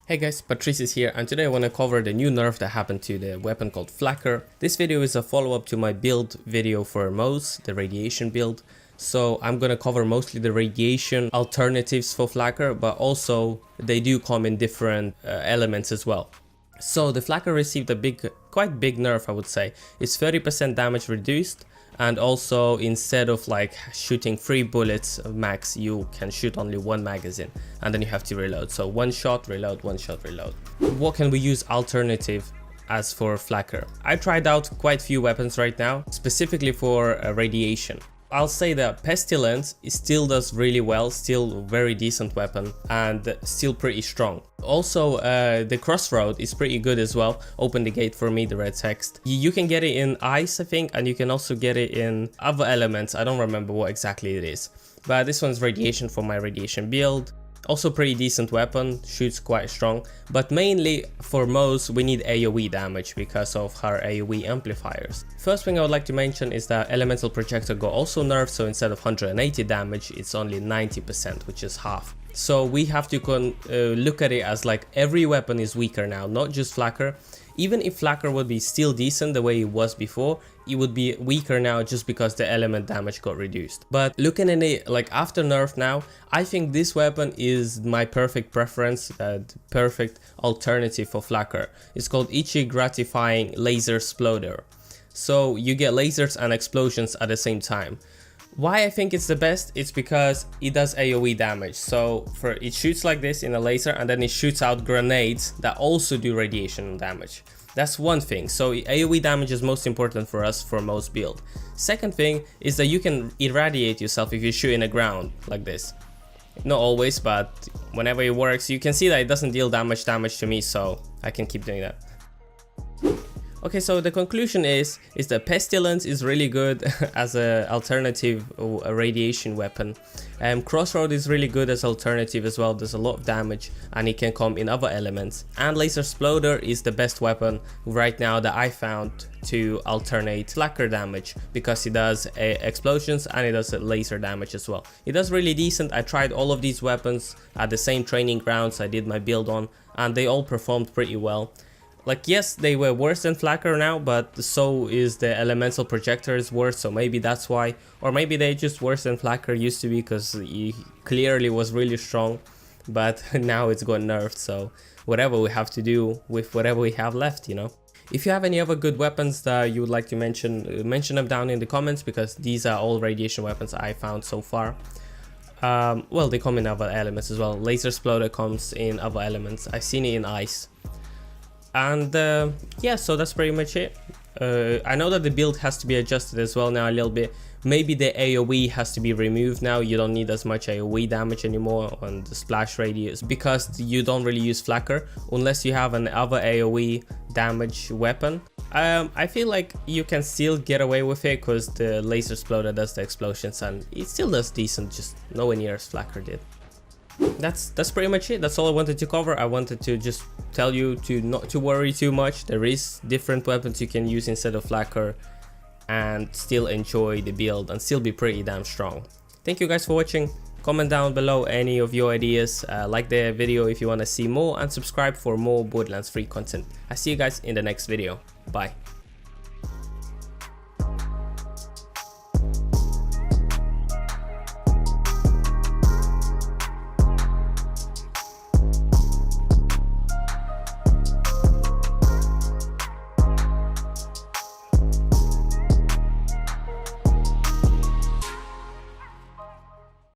Hey guys, Patrice is here, and today I want to cover the new nerf that happened to the weapon called Flakker. This video is a follow-up to my build video for moze, the radiation build. So I'm gonna cover mostly the radiation alternatives for Flakker, but also they do come in different elements as well. So the Flakker received a quite big nerf, I would say. It's 30% damage reduced, and also instead of like shooting 3 bullets max, you can shoot only 1 magazine, and then you have to reload. So 1 shot, reload, 1 shot, reload. What can we use alternative as for Flakker? I tried out quite few weapons right now, specifically for radiation. I'll say that Pestilence still does really well, still very decent weapon and still pretty strong. Also the Crossroad is pretty good as well. Open the gate for me, the red text. You can get it in ice, I think, and you can also get it in other elements. I don't remember what exactly it is, but this one's radiation for my radiation build. Also pretty decent weapon, shoots quite strong, but mainly for moze we need AoE damage because of her AoE amplifiers. First thing I would like to mention is that elemental projector got also nerfed, so instead of 180 damage it's only 90%, which is half. So we have to look at it as like every weapon is weaker now, not just Flakker. Even if Flakker would be still decent the way it was before, it would be weaker now just because the element damage got reduced. But looking at it like after nerf now, I think this weapon is my perfect preference, perfect alternative for Flakker. It's called Itchy Gratifying Laser Exploder. So you get lasers and explosions at the same time. Why I think it's the best? It's because it does AoE damage. So it shoots like this in a laser, and then it shoots out grenades that also do radiation damage. That's one thing. So AoE damage is most important for us for most build. Second thing is that you can irradiate yourself if you shoot in the ground like this. Not always, but whenever it works. You can see that it doesn't deal damage to me, so I can keep doing that. Okay, so the conclusion is that Pestilence is really good as an alternative radiation weapon. Crossroad is really good as alternative as well, does a lot of damage and it can come in other elements. And Laser Exploder is the best weapon right now that I found to alternate Flakker damage, because it does explosions and it does laser damage as well. It does really decent. I tried all of these weapons at the same training grounds I did my build on, and they all performed pretty well. Like, yes, they were worse than Flakker now, but so is the elemental projector is worse, so maybe that's why. Or maybe they just worse than Flakker used to be, because he clearly was really strong, but now it's got nerfed, so whatever we have to do with whatever we have left, you know. If you have any other good weapons that you would like to mention them down in the comments, because these are all radiation weapons I found so far. Well, they come in other elements as well. Laser Exploder comes in other elements. I've seen it in ice. And yeah, so that's pretty much it. I know that the build has to be adjusted as well now a little bit. Maybe the AoE has to be removed now. You don't need as much AoE damage anymore on the splash radius, because you don't really use Flakker unless you have an other AoE damage weapon. I feel like you can still get away with it because the Laser Exploder does the explosions and it still does decent, just nowhere near as Flakker did. That's pretty much it. That's all I wanted to cover. I wanted to just tell you to not to worry too much. There is different weapons you can use instead of Flakker and still enjoy the build and still be pretty damn strong. Thank you guys for watching. Comment down below any of your ideas, like the video if you want to see more, and subscribe for more Borderlands free content. I see you guys in the next video. Bye.